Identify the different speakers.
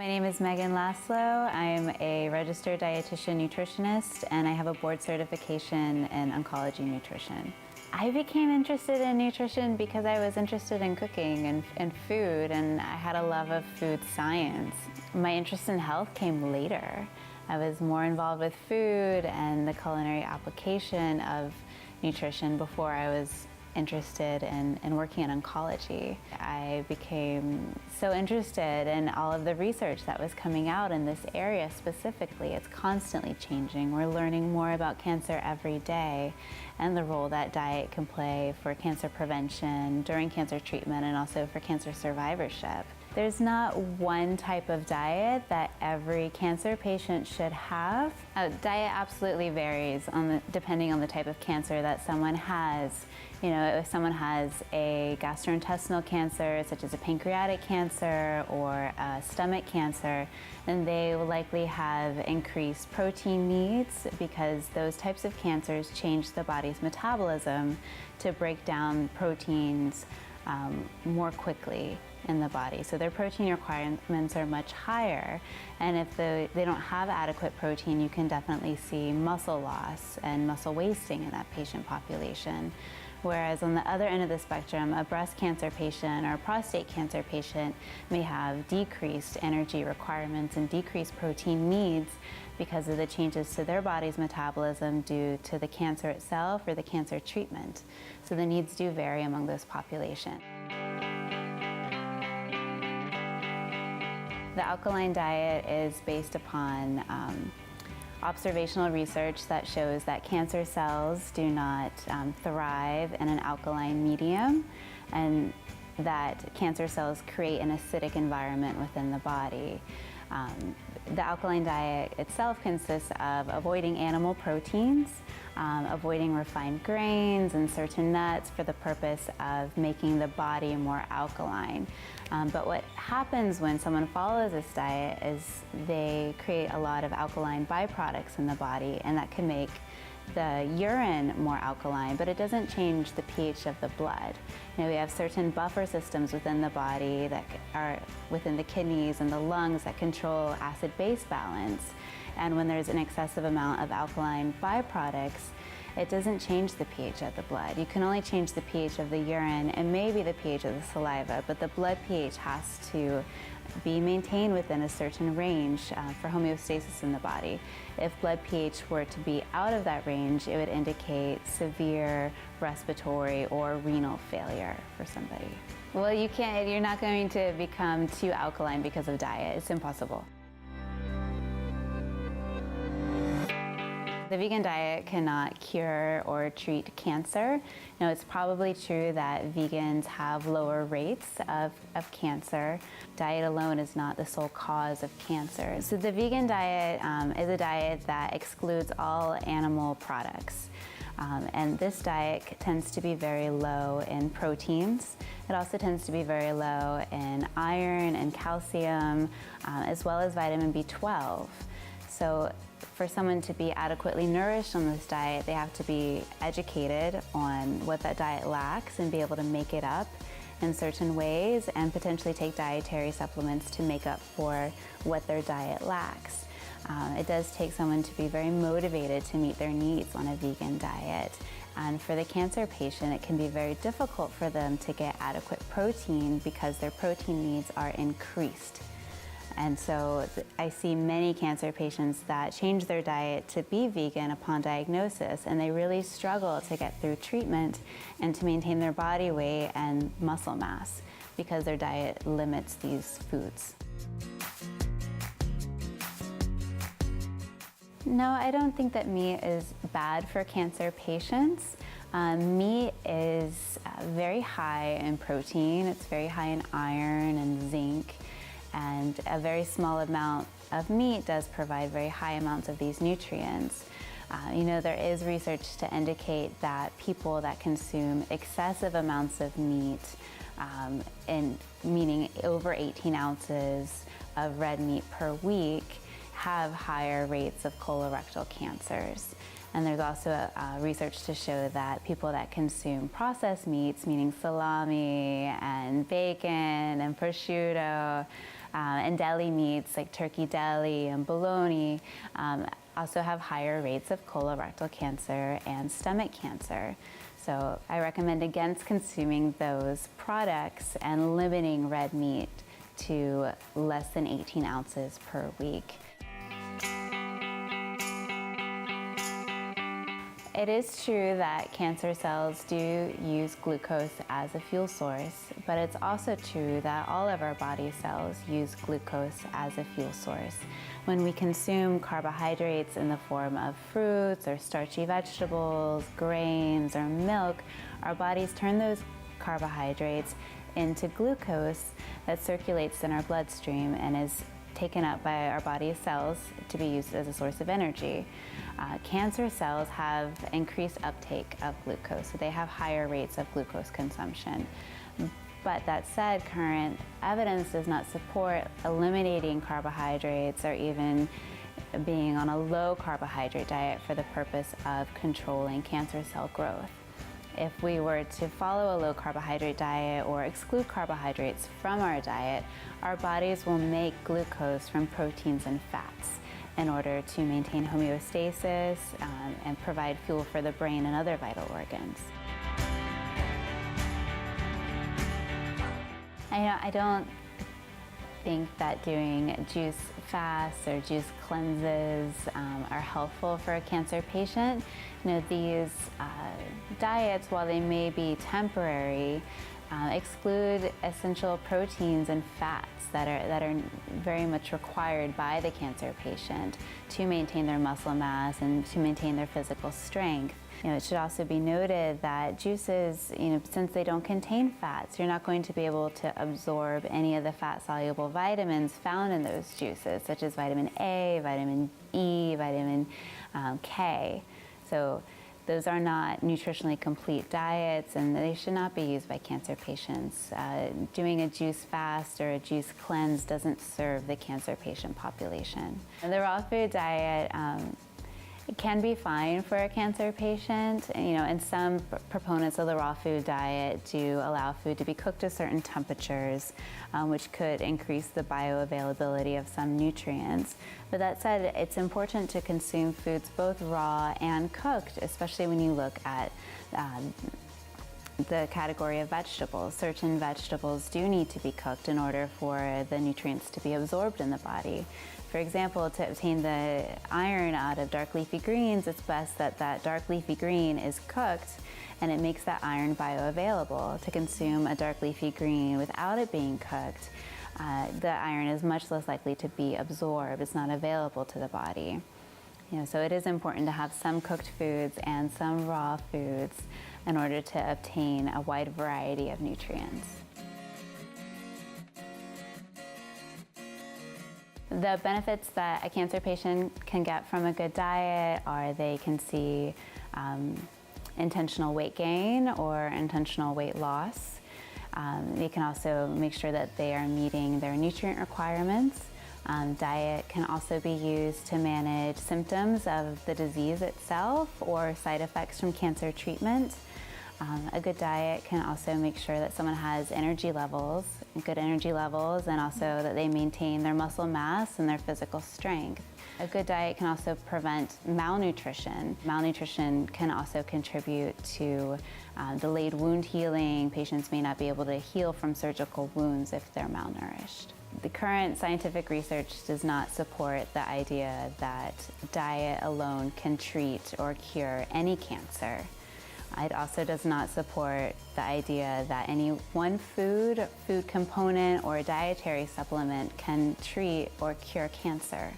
Speaker 1: My name is Meghan Lazlo. I'm a registered dietitian nutritionist and I have a board certification in oncology nutrition. I became interested in nutrition because I was interested in cooking and food, and I had a love of food science. My interest in health came later. I was more involved with food and the culinary application of nutrition before I was interested in working in oncology. I became so interested in all of the research that was coming out in this area specifically. It's constantly changing. We're learning more about cancer every day and the role that diet can play for cancer prevention, during cancer treatment, and also for cancer survivorship. There's not one type of diet that every cancer patient should have. Diet absolutely varies depending on the type of cancer that someone has. You know, if someone has a gastrointestinal cancer, such as a pancreatic cancer or a stomach cancer, then they will likely have increased protein needs because those types of cancers change the body's metabolism to break down proteins more quickly in the body. So their protein requirements are much higher, and if they don't have adequate protein, you can definitely see muscle loss and muscle wasting in that patient population. Whereas on the other end of the spectrum, a breast cancer patient or a prostate cancer patient may have decreased energy requirements and decreased protein needs because of the changes to their body's metabolism due to the cancer itself or the cancer treatment. So the needs do vary among those populations. The alkaline diet is based upon observational research that shows that cancer cells do not thrive in an alkaline medium, and that cancer cells create an acidic environment within the body. The alkaline diet itself consists of avoiding animal proteins, avoiding refined grains and certain nuts for the purpose of making the body more alkaline. But what happens when someone follows this diet is they create a lot of alkaline byproducts in the body, and that can make the urine more alkaline, but it doesn't change the pH of the blood. You know, we have certain buffer systems within the body that are within the kidneys and the lungs that control acid-base balance. And when there's an excessive amount of alkaline byproducts, it doesn't change the pH of the blood. You can only change the pH of the urine and maybe the pH of the saliva, but the blood pH has to be maintained within a certain range for homeostasis in the body. If blood pH were to be out of that range, it would indicate severe respiratory or renal failure for somebody. Well, you're not going to become too alkaline because of diet. It's impossible. The vegan diet cannot cure or treat cancer. Now, it's probably true that vegans have lower rates of cancer. Diet alone is not the sole cause of cancer. So the vegan diet is a diet that excludes all animal products. And this diet tends to be very low in proteins. It also tends to be very low in iron and calcium, as well as vitamin B12. So for someone to be adequately nourished on this diet, they have to be educated on what that diet lacks and be able to make it up in certain ways and potentially take dietary supplements to make up for what their diet lacks. It does take someone to be very motivated to meet their needs on a vegan diet. And for the cancer patient, it can be very difficult for them to get adequate protein because their protein needs are increased. And so I see many cancer patients that change their diet to be vegan upon diagnosis, and they really struggle to get through treatment and to maintain their body weight and muscle mass because their diet limits these foods. No, I don't think that meat is bad for cancer patients. Meat is very high in protein, it's very high in iron and zinc, and a very small amount of meat does provide very high amounts of these nutrients. You know, there is research to indicate that people that consume excessive amounts of meat, meaning over 18 ounces of red meat per week, have higher rates of colorectal cancers. And there's also research to show that people that consume processed meats, meaning salami and bacon and prosciutto, And deli meats like turkey deli and bologna also have higher rates of colorectal cancer and stomach cancer. So I recommend against consuming those products and limiting red meat to less than 18 ounces per week. It is true that cancer cells do use glucose as a fuel source, but it's also true that all of our body cells use glucose as a fuel source. When we consume carbohydrates in the form of fruits or starchy vegetables, grains, or milk, our bodies turn those carbohydrates into glucose that circulates in our bloodstream and is taken up by our body's cells to be used as a source of energy. Cancer cells have increased uptake of glucose, so they have higher rates of glucose consumption. But that said, current evidence does not support eliminating carbohydrates or even being on a low carbohydrate diet for the purpose of controlling cancer cell growth. If we were to follow a low carbohydrate diet or exclude carbohydrates from our diet, our bodies will make glucose from proteins and fats in order to maintain homeostasis and provide fuel for the brain and other vital organs. I don't think that doing juice fasts or juice cleanses are helpful for a cancer patient. These diets, while they may be temporary, exclude essential proteins and fats that are very much required by the cancer patient to maintain their muscle mass and to maintain their physical strength. It should also be noted that juices, since they don't contain fats, you're not going to be able to absorb any of the fat-soluble vitamins found in those juices, such as vitamin A, vitamin E, vitamin K. So those are not nutritionally complete diets, and they should not be used by cancer patients. Doing a juice fast or a juice cleanse doesn't serve the cancer patient population. The raw food diet it can be fine for a cancer patient, and some proponents of the raw food diet do allow food to be cooked to certain temperatures, which could increase the bioavailability of some nutrients. But that said, it's important to consume foods both raw and cooked, especially when you look at the category of vegetables. Certain vegetables do need to be cooked in order for the nutrients to be absorbed in the body. For example, to obtain the iron out of dark leafy greens, it's best that that dark leafy green is cooked, and it makes that iron bioavailable. To consume a dark leafy green without it being cooked, the iron is much less likely to be absorbed. It's not available to the body. So it is important to have some cooked foods and some raw foods in order to obtain a wide variety of nutrients. The benefits that a cancer patient can get from a good diet are they can see intentional weight gain or intentional weight loss. They can also make sure that they are meeting their nutrient requirements. Diet can also be used to manage symptoms of the disease itself or side effects from cancer treatment. A good diet can also make sure that someone has good energy levels, and also that they maintain their muscle mass and their physical strength. A good diet can also prevent malnutrition. Malnutrition can also contribute to delayed wound healing. Patients may not be able to heal from surgical wounds if they're malnourished. The current scientific research does not support the idea that diet alone can treat or cure any cancer. It also does not support the idea that any one food component, or dietary supplement can treat or cure cancer.